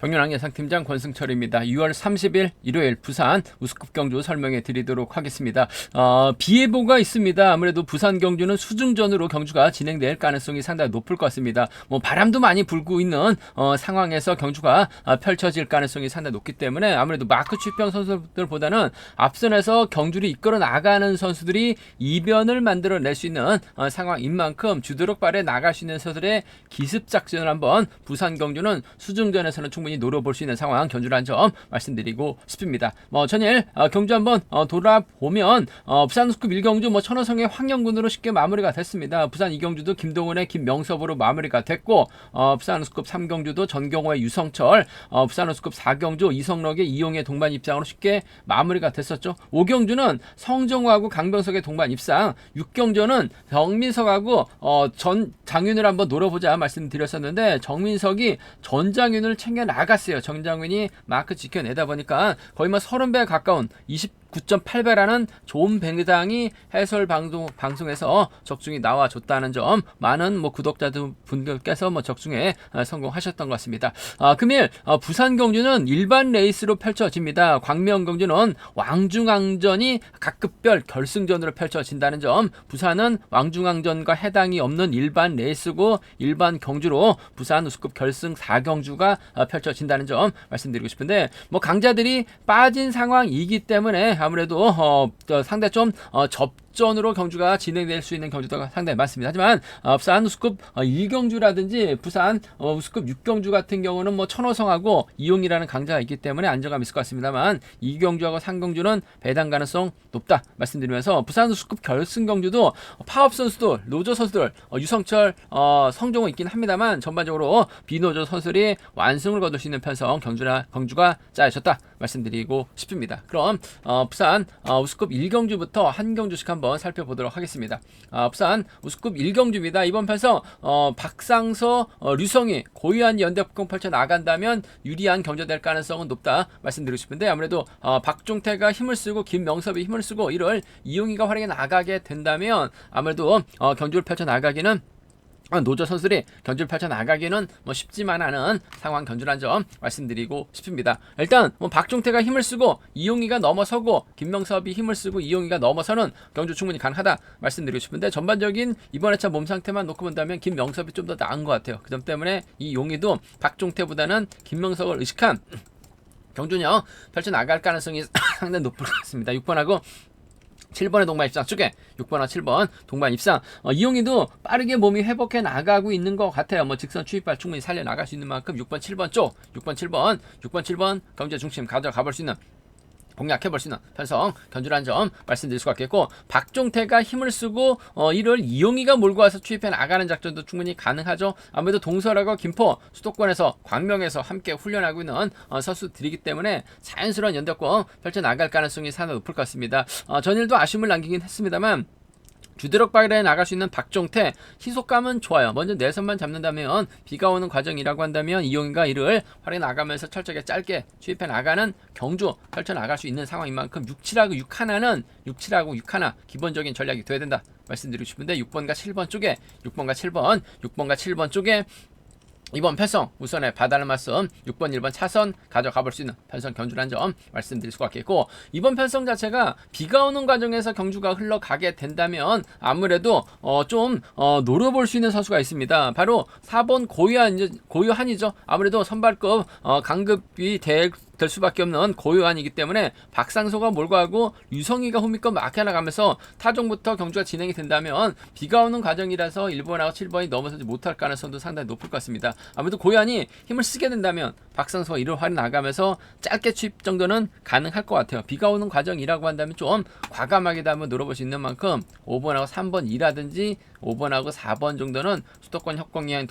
경륜왕 예상팀장 권승철입니다. 6월 30일 일요일 부산 우스컵 경주 설명해 드리도록 하겠습니다. 비 예보가 있습니다. 아무래도 부산 경주는 수중전으로 경주가 진행될 가능성이 상당히 높을 것 같습니다. 바람도 많이 불고 있는 상황에서 경주가 펼쳐질 가능성이 상당히 높기 때문에 아무래도 마크 추평 선수들보다는 앞선에서 경주를 이끌어 나가는 선수들이 이변을 만들어낼 수 있는 상황인 만큼 주도록 발에 나갈 수 있는 선수들의 기습 작전을 한번 부산 경주는 수중전에서는 충분히 노려볼 수 있는 상황 견주라는 점 말씀드리고 싶습니다. 전일 경주 한번 돌아보면 부산 우스컵 1경주 천호성의 황영군으로 쉽게 마무리가 됐습니다. 부산 2경주도 김동훈의 김명섭으로 마무리가 됐고 부산 우스컵 3경주도 전경호의 유성철, 부산 우스컵 4경주 이성록의 이용의 동반 입장으로 쉽게 마무리가 됐었죠. 5경주는 성정호하고 강병석의 동반 입상, 6경주는 정민석하고 전 장윤을 한번 노려보자 말씀드렸었는데 정민석이 전 장윤을 챙겨 나갔어요. 정장윤이 마크 지켜내다 보니까 거의 30배 가까운 29.8배라는 좋은 배당이 해설 방송에서 적중이 나와줬다는 점 많은 구독자들 분들께서 적중에 성공하셨던 것 같습니다. 금일 부산 경주는 일반 레이스로 펼쳐집니다. 광명 경주는 왕중왕전이 각급별 결승전으로 펼쳐진다는 점, 부산은 왕중왕전과 해당이 없는 일반 레이스고 일반 경주로 부산 우스컵 결승 4경주가 펼쳐진다는 점 말씀드리고 싶은데 강자들이 빠진 상황이기 때문에 아무래도 상대 좀 접전으로 경주가 진행될 수 있는 경주가 상당히 많습니다. 하지만 부산 우스컵 2경주라든지 부산 우스컵 6경주 같은 경우는 천호성하고 이용이라는 강자가 있기 때문에 안정감이 있을 것 같습니다만 2경주하고 3경주는 배당 가능성 높다 말씀드리면서 부산 우스컵 결승 경주도 파업 선수들, 노조 선수들 유성철, 성종호 있긴 합니다만 전반적으로 비노조 선수들이 완승을 거둘 수 있는 편성 경주가 짜여졌다 말씀드리고 싶습니다. 그럼 부산 우스컵 1경주부터 한 경주씩 한번 살펴보도록 하겠습니다. 부산 우스컵 1경주입니다. 이번 편성 박상서, 류성희, 고유한 연대폭공 펼쳐 나간다면 유리한 경주될 가능성은 높다 말씀드리고 싶은데 아무래도 박종태가 힘을 쓰고 김명섭이 힘을 쓰고 이를 이용희가 활용해 나가게 된다면 아무래도 경주를 펼쳐 나가기는 노조 선수들이 경주를 펼쳐나가기는 쉽지만 않은 상황 견주란 점 말씀드리고 싶습니다. 일단 박종태가 힘을 쓰고 이용희가 넘어서고 김명섭이 힘을 쓰고 이용희가 넘어서는 경주 충분히 가능하다 말씀드리고 싶은데 전반적인 이번 회차 몸 상태만 놓고 본다면 김명섭이 좀 더 나은 것 같아요. 그 점 때문에 이 용희도 박종태보다는 김명섭을 의식한 경주력 펼쳐나갈 가능성이 상당히 높을 것 같습니다. 6번하고 7번의 동반 입상 쪽에 6번과 7번 동반 입상, 이용희도 빠르게 몸이 회복해 나가고 있는 것 같아요. 직선 추입발 충분히 살려 나갈 수 있는 만큼 6번 7번 쪽 6번 7번 경제 중심 가져가 볼 수 있는 공략해볼 수 있는 편성 견주라는 점 말씀드릴 수가 있겠고, 박종태가 힘을 쓰고 이를 이용희가 몰고 와서 추입해 나가는 작전도 충분히 가능하죠. 아무래도 동설하고 김포 수도권에서 광명에서 함께 훈련하고 있는 선수들이기 때문에 자연스러운 연대권 펼쳐나갈 가능성이 상당히 높을 것 같습니다. 전일도 아쉬움을 남기긴 했습니다만 주드럭 발에 나갈 수 있는 박종태 희속감은 좋아요. 먼저 내선만 잡는다면 비가 오는 과정이라고 한다면 이용희가 이를 활에 나가면서 철저하게 짧게 추입해 나가는 경주 펼쳐 나갈 수 있는 상황인 만큼 6, 7하고 6하나는 6, 7하고 6하나 기본적인 전략이 돼야 된다 말씀드리고 싶은데 6번과 7번 쪽에 6번과 7번 쪽에 이번 편성 우선에 봐달라는 말씀 6번 1번 차선 가져가 볼 수 있는 편성 경주라는 점 말씀드릴 수가 있겠고, 이번 편성 자체가 비가 오는 과정에서 경주가 흘러가게 된다면 아무래도 좀 노려볼 수 있는 선수가 있습니다. 바로 4번 고유한이죠. 아무래도 선발급 강급이 될 수밖에 없는 고유한이기 때문에 박상소가 몰고 가고 유성희가 후미권 막혀 나가면서 타종부터 경주가 진행이 된다면 비가 오는 과정이라서 1번하고 7번이 넘어서지 못할 가능성도 상당히 높을 것 같습니다. 아무래도 고유한이 힘을 쓰게 된다면 박상소가 이를 활이 나가면서 짧게 추입 정도는 가능할 것 같아요. 비가 오는 과정이라고 한다면 좀 과감하게 한번 노려볼 수 있는 만큼 5번하고 3번이라든지 5번하고 4번 정도는 수도권 협공이한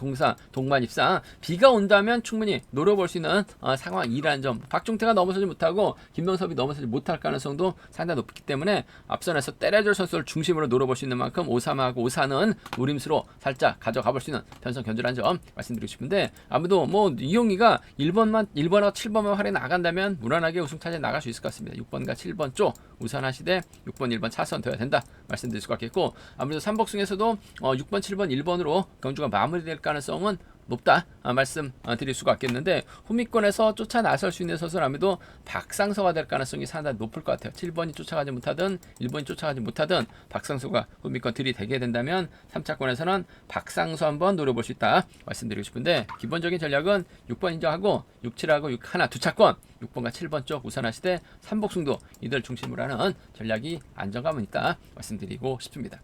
동반 입상 비가 온다면 충분히 노려볼 수 있는 상황이라는 점, 박종태가 넘어서지 못하고 김명섭이 넘어서지 못할 가능성도 상당히 높기 때문에 앞선에서 때려줄 선수를 중심으로 노려볼 수 있는 만큼 5-3하고 5-4는 노림수로 살짝 가져가 볼 수 있는 편성 견주라는 점 말씀드리고 싶은데 아무도 이용희가 1번하고 7번만 활에 나간다면 무난하게 우승차지에 나갈 수 있을 것 같습니다. 6번과 7번 쪽 우선하시되 6번 1번 차선 되어야 된다 말씀드릴 수가 있겠고, 아무래도 삼복승에서도 6번 7번 1번으로 경주가 마무리될 가능성은 높다 말씀 드릴 수가 있겠는데, 후미권에서 쫓아 나설 수 있는 선수라면도 박상서가 될 가능성이 상당히 높을 것 같아요. 7번이 쫓아가지 못하든 1번이 쫓아가지 못하든 박상서가 후미권 들이대게 된다면 3차권에서는 박상서 한번 노려볼 수 있다 말씀드리고 싶은데, 기본적인 전략은 6번 인정하고 6, 7하고 6 하나 두 차권 6번과 7번 쪽 우선하시되 삼복승도 이들 중심으로 하는 전략이 안정감은 있다 말씀드리고 싶습니다.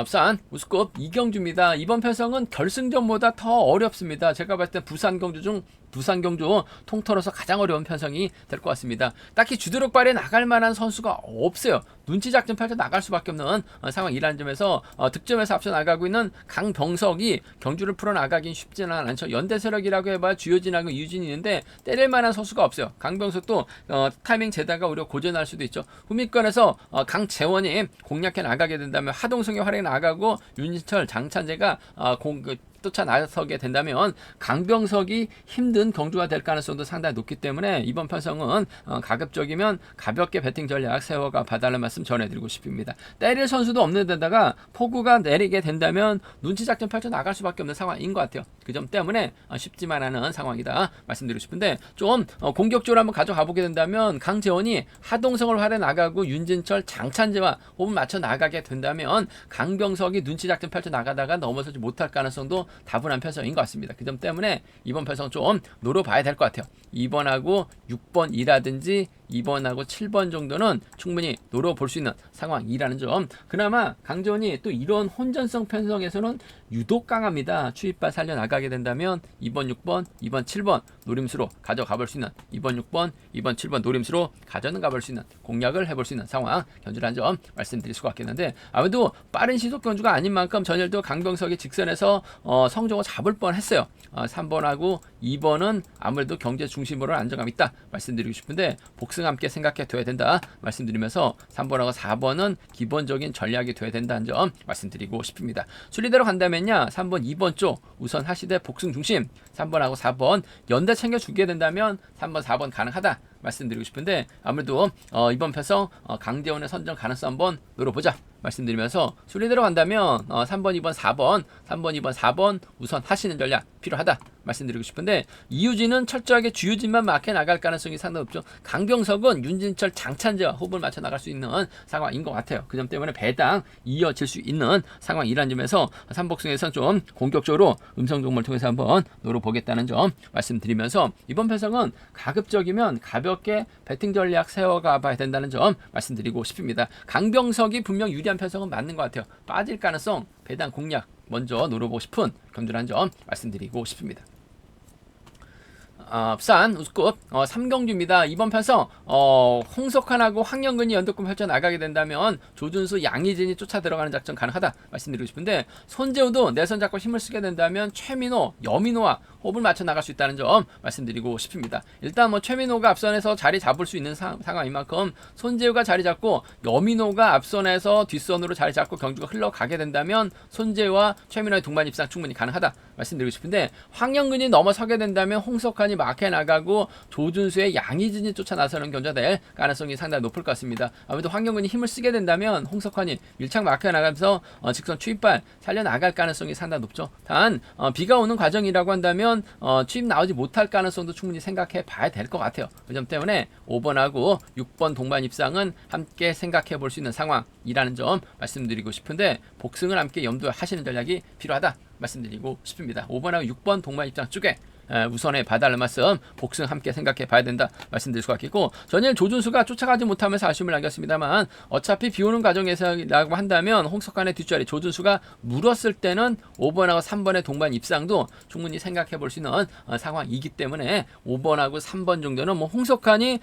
부산 우스컵 이경주입니다. 이번 편성은 결승전보다 더 어렵습니다. 제가 봤을 때 부산 경주 통틀어서 가장 어려운 편성이 될 것 같습니다. 딱히 주도력 발휘에 나갈 만한 선수가 없어요. 눈치 작전 펼쳐 나갈 수밖에 없는 상황이라는 점에서 득점에서 앞서 나가고 있는 강병석이 경주를 풀어 나가긴 쉽지는 않죠. 연대 세력이라고 해봐 주효진하고 이유진이 있는데 때릴 만한 선수가 없어요. 강병석도 타이밍 재다가 오히려 고전할 수도 있죠. 후미권에서 강재원이 공략해 나가게 된다면 하동성의 활약이 나가고 윤진철, 장찬재가 쫓아 나서게 된다면 강병석이 힘든 경주가 될 가능성도 상당히 높기 때문에 이번 편성은 가급적이면 가볍게 배팅 전략 세워가 봐달라는 말씀 전해드리고 싶습니다. 때릴 선수도 없는 데다가 폭우가 내리게 된다면 눈치 작전 펼쳐 나갈 수밖에 없는 상황인 것 같아요. 그 점 때문에 쉽지만 않은 상황이다 말씀드리고 싶은데, 좀 공격적으로 한번 가져가 보게 된다면 강재원이 하동성을 활해 나가고 윤진철, 장찬재와 호흡을 맞춰 나가게 된다면 강병석이 눈치 작전 펼쳐 나가다가 넘어서지 못할 가능성도 다분한 편성인 것 같습니다. 그 점 때문에 이번 편성 좀 노려봐야 될 것 같아요. 2번하고 6번이라든지 2번하고 7번 정도는 충분히 노려볼 수 있는 상황이라는 점. 그나마 강재원이 또 이런 혼전성 편성에서는 유독 강합니다. 추입발 살려나가게 된다면 2번 6번 2번 7번 노림수로 가져가 볼 수 있는, 2번 6번 2번 7번 노림수로 가져가 볼 수 있는, 공략을 해볼 수 있는 상황 견주라는 점 말씀드릴 수가 있겠는데, 아무래도 빠른 시속 견주가 아닌 만큼 전일도 강병석이 직선에서 성적을 잡을 뻔했어요. 3번하고 2번은 아무래도 경제 중심으로 안정감 있다 말씀드리고 싶은데, 복승 함께 생각해 둬야 된다 말씀드리면서 3번하고 4번은 기본적인 전략이 돼야 된다는 점 말씀드리고 싶습니다. 순리대로 간다면요, 3번 2번 쪽 우선 하시되 복승 중심, 3번하고 4번 연대 챙겨주게 된다면 3번 4번 가능하다 말씀드리고 싶은데, 아무래도 이번 편성 강재원의 선정 가능성 한번 노려보자 말씀드리면서, 순리대로 간다면 3번 2번 4번 3번 2번 4번 우선 하시는 전략 필요하다 말씀드리고 싶은데, 이유진은 철저하게 주유진만 막혀 나갈 가능성이 상당히 높죠. 강병석은 윤진철, 장찬재와 호흡을 맞춰 나갈 수 있는 상황인 것 같아요. 그 점 때문에 배당 이어질 수 있는 상황이라는 점에서 삼복승에서는 좀 공격적으로 음성종목을 통해서 한번 노려보겠다는 점 말씀드리면서, 이번 편성은 가급적이면 가볍게 배팅 전략 세워가 봐야 된다는 점 말씀드리고 싶습니다. 강병석이 분명 유리한 편성은 맞는 것 같아요. 빠질 가능성 배당 공략 먼저 노려보고 싶은 경주라는 점 말씀드리고 싶습니다. 부산 우스컵 3경주입니다. 이번 편성 홍석환하고 황영근이 연속금 펼쳐 나가게 된다면 조준수, 양희진이 쫓아 들어가는 작전 가능하다 말씀드리고 싶은데, 손재우도 내선 잡고 힘을 쓰게 된다면 최민호, 여민호와 호흡을 맞춰 나갈 수 있다는 점 말씀드리고 싶습니다. 일단 최민호가 앞선에서 자리 잡을 수 있는 상황인 만큼 손재우가 자리 잡고 여민호가 앞선에서 뒷선으로 자리 잡고 경주가 흘러가게 된다면 손재우와 최민호의 동반 입상 충분히 가능하다 말씀드리고 싶은데, 황영근이 넘어서게 된다면 홍석환이 막혀 나가고 조준수의 양희진이 쫓아 나서는 경주가 될 가능성이 상당히 높을 것 같습니다. 아무래도 황영근이 힘을 쓰게 된다면 홍석환이 밀착 막혀 나가면서 직선 추입발 살려 나갈 가능성이 상당히 높죠. 단 비가 오는 과정이라고 한다면 추입 나오지 못할 가능성도 충분히 생각해 봐야 될 것 같아요. 그 점 때문에 5번하고 6번 동반 입상은 함께 생각해 볼 수 있는 상황이라는 점 말씀드리고 싶은데, 복승을 함께 염두하시는 전략이 필요하다 말씀드리고 싶습니다. 5번하고 6번 동반 입장 쪽에 우선에 봐달라는 말씀, 복승 함께 생각해 봐야 된다 말씀드릴 수가 있겠고, 전일 조준수가 쫓아가지 못하면서 아쉬움을 남겼습니다만, 어차피 비오는 과정에서라고 한다면 홍석환의 뒷자리 조준수가 물었을 때는 5번하고 3번의 동반 입상도 충분히 생각해 볼 수 있는 상황이기 때문에 5번하고 3번 정도는 홍석환이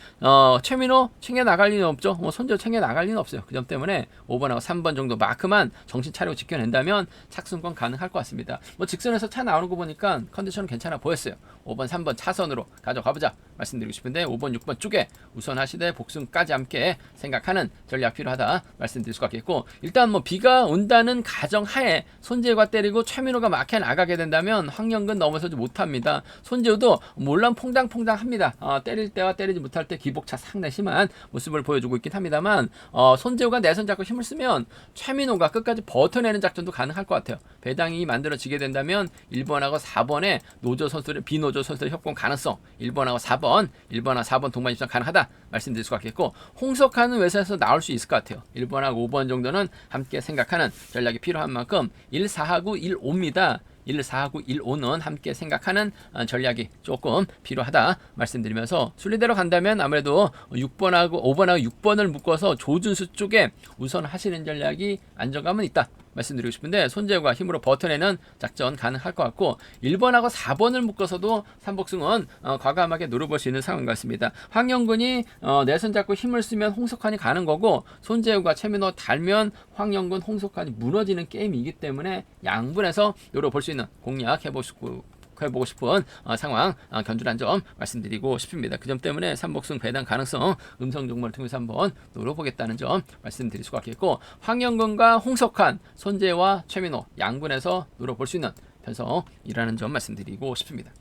최민호 챙겨 나갈 리는 없죠. 손재우 챙겨 나갈 리는 없어요. 그 점 때문에 5번하고 3번 정도 마크만 정신 차리고 지켜낸다면 착승권 가능할 것 같습니다. 직선에서 차 나오는 거 보니까 컨디션은 괜찮아 보였어요. 같아요. 5번, 3번 차선으로 가져가보자 말씀드리고 싶은데 5번, 6번 쪽에 우선 하시되 복승까지 함께 생각하는 전략 필요하다 말씀드릴 수가 있겠고, 일단 뭐 비가 온다는 가정하에 손재우가 때리고 최민호가 막혀 나가게 된다면 황영근 넘어서지 못합니다. 손재우도 물론 퐁당퐁당합니다. 때릴 때와 때리지 못할 때 기복차 상당히 심한 모습을 보여주고 있긴 합니다만 손재우가 내선 잡고 힘을 쓰면 최민호가 끝까지 버텨내는 작전도 가능할 것 같아요. 배당이 만들어지게 된다면 1번하고 4번의 노조 선수들, 비노조 선수들 협공 가능성, 1번하고 4번 동반 입장 가능하다 말씀드릴 수가 있겠고, 홍석하는 외선에서 나올 수 있을 것 같아요. 1번하고 5번 정도는 함께 생각하는 전략이 필요한 만큼 1, 4하고 1, 5입니다. 1, 4하고 1, 5는 함께 생각하는 전략이 조금 필요하다 말씀드리면서, 순리대로 간다면 아무래도 5번하고 6번을 묶어서 조준수 쪽에 우선 하시는 전략이 안정감은 있다 말씀드리고 싶은데, 손재우가 힘으로 버텨내는 작전 가능할 것 같고, 1번하고 4번을 묶어서도 삼복승은 과감하게 노려볼 수 있는 상황인 것 같습니다. 황영근이 내선 잡고 힘을 쓰면 홍석환이 가는 거고, 손재우가 최민호 달면 황영근, 홍석환이 무너지는 게임이기 때문에 양분해서 노려볼 수 있는 공략해보고 싶은 상황 견주란 점 말씀드리고 싶습니다. 그 점 때문에 삼복승 배당 가능성 음성 정보를 통해서 한번 노려보겠다는 점 말씀드릴 수가 있겠고, 황영근과 홍석환, 손재와 최민호 양분해서 노려볼 수 있는 편성이라는 점 말씀드리고 싶습니다.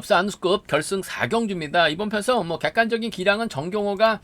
부산 우스컵 결승 4경주입니다. 이번 편성 객관적인 기량은 정경호가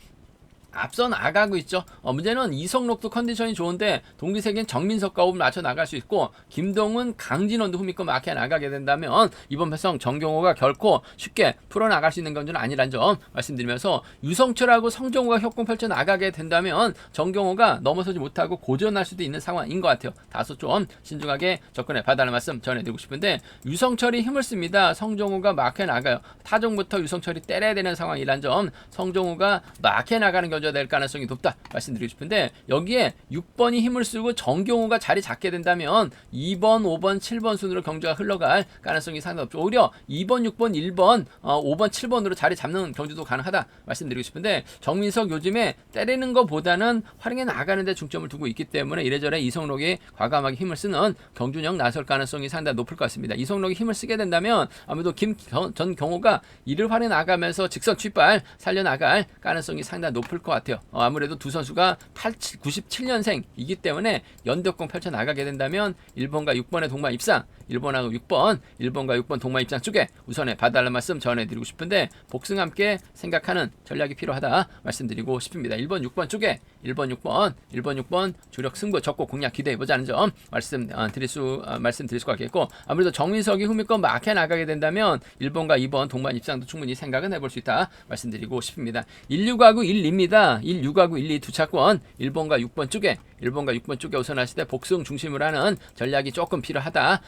앞서 나가고 있죠. 문제는 이성록도 컨디션이 좋은데 동기세계는 정민석과 호흡을 맞춰 나갈 수 있고, 김동훈, 강진원도 후미권 막혀 나가게 된다면 이번 편성 정경호가 결코 쉽게 풀어나갈 수 있는 건지는 아니란 점 말씀드리면서, 유성철하고 성정호가 협공 펼쳐 나가게 된다면 정경호가 넘어서지 못하고 고전할 수도 있는 상황인 것 같아요. 다소 좀 신중하게 접근해 봐달라는 말씀 전해드리고 싶은데, 유성철이 힘을 씁니다. 성정호가 막혀 나가요. 타종부터 유성철이 때려야 되는 상황이란 점, 성정호가 막혀 나가는 겨 될 가능성이 높다 말씀드리고 싶은데, 여기에 6번이 힘을 쓰고 정경호가 자리 잡게 된다면 2번, 5번, 7번 순으로 경주가 흘러갈 가능성이 상당히 높죠. 오히려 2번, 6번, 1번, 5번, 7번으로 자리 잡는 경주도 가능하다 말씀드리고 싶은데, 정민석 요즘에 때리는 것보다는 활용해 나가는 데 중점을 두고 있기 때문에 이래저래 이성록이 과감하게 힘을 쓰는 경주형 나설 가능성이 상당히 높을 것 같습니다. 이성록이 힘을 쓰게 된다면 아무래도 전 경호가 이를 활용해 나가면서 직선 취발 살려나갈 가능성이 상당히 높을 것 같아요. 아무래도 두 선수가 97년생이기 때문에 연대공 펼쳐 나가게 된다면 1번과 6번의 동반 입상, 1번과 6번 동반 입장 쪽에 우선에 봐달라는 말씀 전해드리고 싶은데, 복승 함께 생각하는 전략이 필요하다 말씀드리고 싶습니다. 1번, 6번 주력 승부 적고 공략 기대해보자는 점 말씀드릴 수가 있겠고, 아무래도 정민석이 후미권 막혀 나가게 된다면 1번과 2번 동반 입장도 충분히 생각은 해볼 수 있다 말씀드리고 싶습니다. 16하고 1, 2입니다. 16하고 1, 2 두 차권 1번과 6번 쪽에 우선하시되 복승 중심으로 하는 전략이 조금 필요하다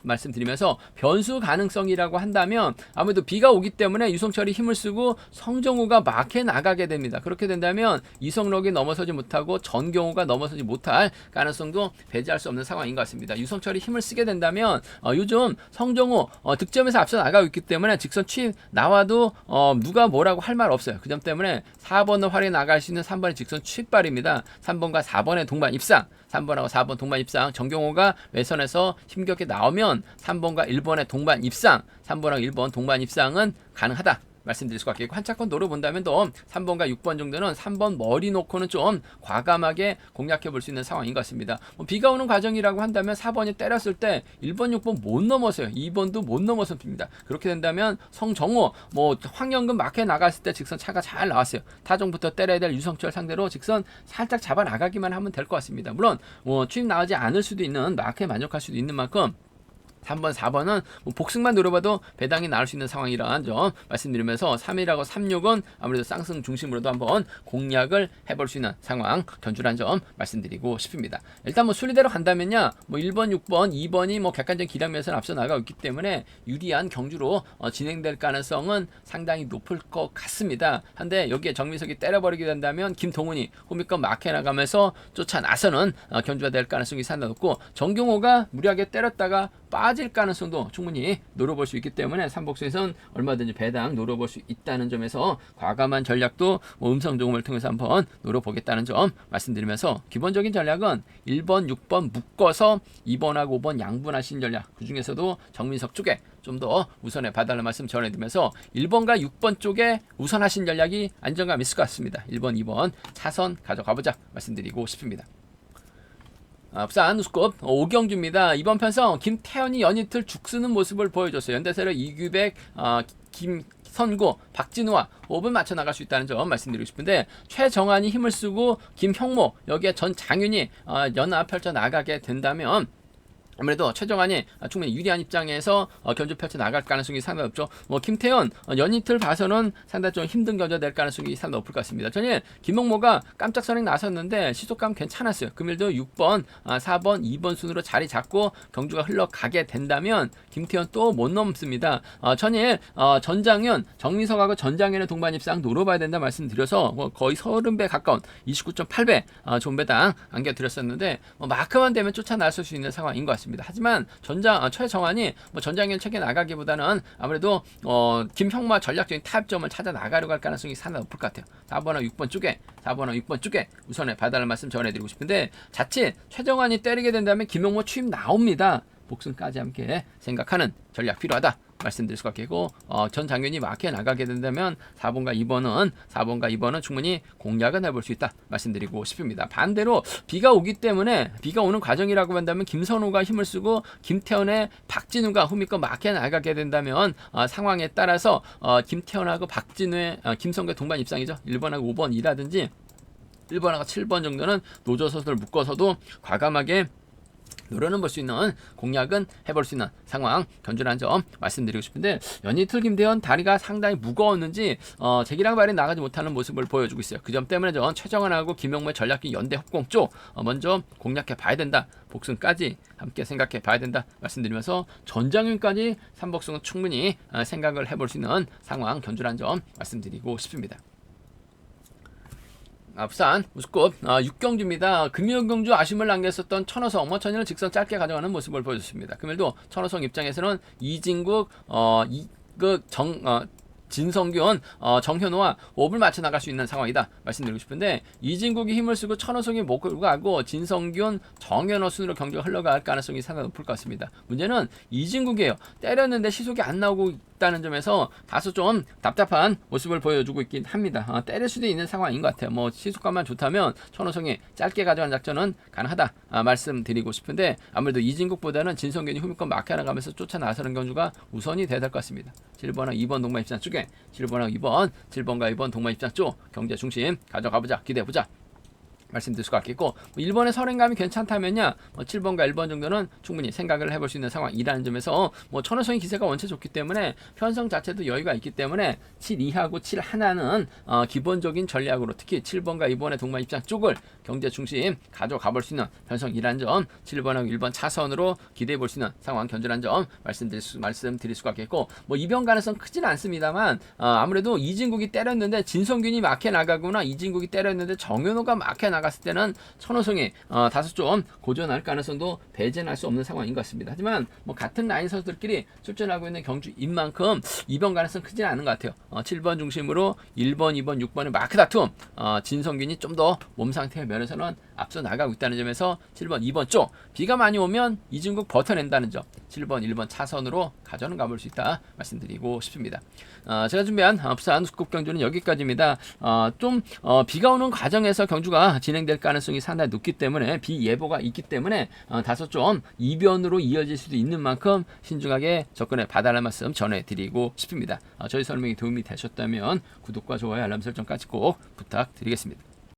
말씀드리면서, 변수 가능성이라고 한다면 아무래도 비가 오기 때문에 유성철이 힘을 쓰고 성정우가 막혀 나가게 됩니다. 그렇게 된다면 이성록이 넘어서지 못하고 전경호가 넘어서지 못할 가능성도 배제할 수 없는 상황인 것 같습니다. 유성철이 힘을 쓰게 된다면 요즘 성정우 득점에서 앞서 나가고 있기 때문에 직선 취입 나와도 누가 뭐라고 할 말 없어요. 그 점 때문에 4번을 활용해 나갈 수 있는 3번의 직선 취입발입니다. 3번과 4번의 동반 입상, 3번하고 4번 동반 입상, 정경호가 외선에서 힘겹게 나오면 3번과 1번의 동반 입상, 3번하고 1번 동반 입상은 가능하다 말씀드릴 수가 있겠고, 한 차권 노려본다면 또 3번과 6번 정도는 3번 머리 놓고는 좀 과감하게 공략해 볼 수 있는 상황인 것 같습니다. 비가 오는 과정이라고 한다면 4번이 때렸을 때 1번, 6번 못 넘어서요. 2번도 못 넘어섭니다. 그렇게 된다면 성정호, 황영근 막혀 나갔을 때 직선 차가 잘 나왔어요. 타종부터 때려야 될 유성철 상대로 직선 살짝 잡아 나가기만 하면 될 것 같습니다. 물론 취입 나오지 않을 수도 있는, 막에 만족할 수도 있는 만큼 3번, 4번은 복승만 노려봐도 배당이 나올 수 있는 상황이라는 점 말씀드리면서, 3일하고 36은 아무래도 쌍승 중심으로도 한번 공략을 해볼 수 있는 상황 견주란 점 말씀드리고 싶습니다. 일단 순리대로 간다면요, 1번, 6번, 2번이 객관적인 기량면에서는 앞서 나가고 있기 때문에 유리한 경주로 진행될 가능성은 상당히 높을 것 같습니다. 한데 여기에 정민석이 때려버리게 된다면 김동훈이 호미권 막혀 나가면서 쫓아 나서는 경주가 될 가능성이 상당히 높고, 정경호가 무리하게 때렸다가 빠져 빠질 가능성도 충분히 노려볼 수 있기 때문에 삼복수에선 얼마든지 배당 노려볼 수 있다는 점에서 과감한 전략도 음성 조금을 통해서 한번 노려보겠다는 점 말씀드리면서 기본적인 전략은 1번, 6번 묶어서 2번하고 5번 양분하신 전략, 그 중에서도 정민석 쪽에 좀 더 우선에 봐달라는 말씀 전해드리면서 1번과 6번 쪽에 우선하신 전략이 안정감 있을 것 같습니다. 1번, 2번 차선 가져가보자 말씀드리고 싶습니다. 부산 우스컵 오경주입니다. 이번 편성 김태현이 연이틀 죽쓰는 모습을 보여줬어요. 연대세력 이규백, 김선구, 박진우와 5분 맞춰 나갈 수 있다는 점 말씀드리고 싶은데 최정환이 힘을 쓰고 김형모 여기에 전장윤이 연합 펼쳐 나가게 된다면 아무래도 최정환이 충분히 유리한 입장에서 견주 펼쳐 나갈 가능성이 상당히 높죠. 김태현 연이틀 봐서는 상당히 좀 힘든 견주 될 가능성이 상당히 높을 것 같습니다. 전에 김홍모가 깜짝 선행 나섰는데 시속감 괜찮았어요. 금일도 6번, 4번, 2번 순으로 자리 잡고 경주가 흘러가게 된다면 김태현 또 못 넘습니다. 전일 전장현, 정민석하고 전장현의 동반 입상 노려봐야 된다 말씀드려서 거의 30배 가까운 29.8배 존배당 안겨드렸었는데 마크만 되면 쫓아 나설 수 있는 상황인 것 같습니다. 하지만 최정환이 전장현 책에 나가기보다는 아무래도 김형마 전략적인 타협점을 찾아 나가려고 할 가능성이 상당히 높을 것 같아요. 4번하고 6번 쪽에 우선에 봐달라는 말씀 전해드리고 싶은데 자칫 최정환이 때리게 된다면 김형모 취임 나옵니다. 복승까지 함께 생각하는 전략 필요하다 말씀드릴 수가 있고 전 장면이 막혀 나가게 된다면 4번과 2번은 충분히 공략은 해볼 수 있다 말씀드리고 싶습니다. 반대로 비가 오기 때문에 비가 오는 과정이라고 한다면 김선우가 힘을 쓰고 김태현의 박진우가 후미껏 막혀 나가게 된다면 상황에 따라서 김태현하고 박진우의 김성규 동반 입상이죠. 1번하고 5번이라든지 1번하고 7번 정도는 노조선수를 묶어서도 과감하게 노려는 볼 수 있는 공략은 해볼 수 있는 상황 견주라는 점 말씀드리고 싶은데 연이틀 김태현 다리가 상당히 무거웠는지 제기랑 발이 나가지 못하는 모습을 보여주고 있어요. 그 점 때문에 전 최정환하고 김용모의 전략기 연대 협공 쪽 먼저 공략해 봐야 된다. 복승까지 함께 생각해 봐야 된다 말씀드리면서 전장윤까지 삼복승은 충분히 생각을 해볼 수 있는 상황 견주라는 점 말씀드리고 싶습니다. 부산 우스컵 6경주입니다. 금요경주 아쉬움을 남겼었던 천호성 천일을 직선 짧게 가져가는 모습을 보여줬습니다. 금일도 천호성 입장에서는 이진국 진성균, 정현호와 5을 맞춰 나갈 수 있는 상황이다 말씀드리고 싶은데 이진국이 힘을 쓰고 천호성이 목을 가고 진성균, 정현호 순으로 경기가 흘러갈 가능성이 상당히 높을 것 같습니다. 문제는 이진국이에요. 때렸는데 시속이 안 나오고 있다는 점에서 다소 좀 답답한 모습을 보여주고 있긴 합니다. 때릴 수도 있는 상황인 것 같아요. 시속감만 좋다면 천호성이 짧게 가져간 작전은 가능하다 말씀드리고 싶은데 아무래도 이진국보다는 진성균이 후미권 막혀 나가면서 쫓아 나서는 경주가 우선이 돼야 될 것 같습니다. 7번하고 2번 동반 입장 쪽에 7번하고 7번과 2번 동반 입장 쪽 경제 중심 가져가보자 기대해보자 말씀드릴 수가 있겠고 1번의 선행감이 괜찮다면야 7번과 1번 정도는 충분히 생각을 해볼 수 있는 상황이라는 점에서 천호성의 기세가 원체 좋기 때문에 편성 자체도 여유가 있기 때문에 7-2하고 7-1는 기본적인 전략으로 특히 7번과 2번의 동반 입장 쪽을 경제 중심 가져가 볼 수 있는 편성이라는 점 7번하고 1번 차선으로 기대해 볼 수 있는 상황 견주라는 점 말씀드릴 수가 있겠고 이변 가능성 크진 않습니다만 아무래도 이진국이 때렸는데 진성균이 막혀 나가거나 이진국이 때렸는데 정현호가 막혀 나갔을 때는 천호성이 다소 좀 고전할 가능성도 배제할 수 없는 상황인 것 같습니다. 하지만 같은 라인 선수들끼리 출전하고 있는 경주인 만큼 이변 가능성 크진 않은 것 같아요. 7번 중심으로 1번, 2번, 6번의 마크 다툼 진성균이 좀 더 몸 상태의 면에서는 앞서 나가고 있다는 점에서 7번, 2번 쪽 비가 많이 오면 이진국 버텨낸다는 점 7번, 1번 차선으로 가져는 가볼 수 있다 말씀드리고 싶습니다. 제가 준비한 부산 우스컵 경주는 여기까지입니다. 비가 오는 과정에서 경주가 진행될 가능성이 상당히 높기 때문에 비 예보가 있기 때문에 다소 좀 이변으로 이어질 수도 있는 만큼 신중하게 접근해 봐달라는 말씀 전해드리고 싶습니다. 저희 설명이 도움이 되셨다면 구독과 좋아요 알람 설정까지 꼭 부탁드리겠습니다.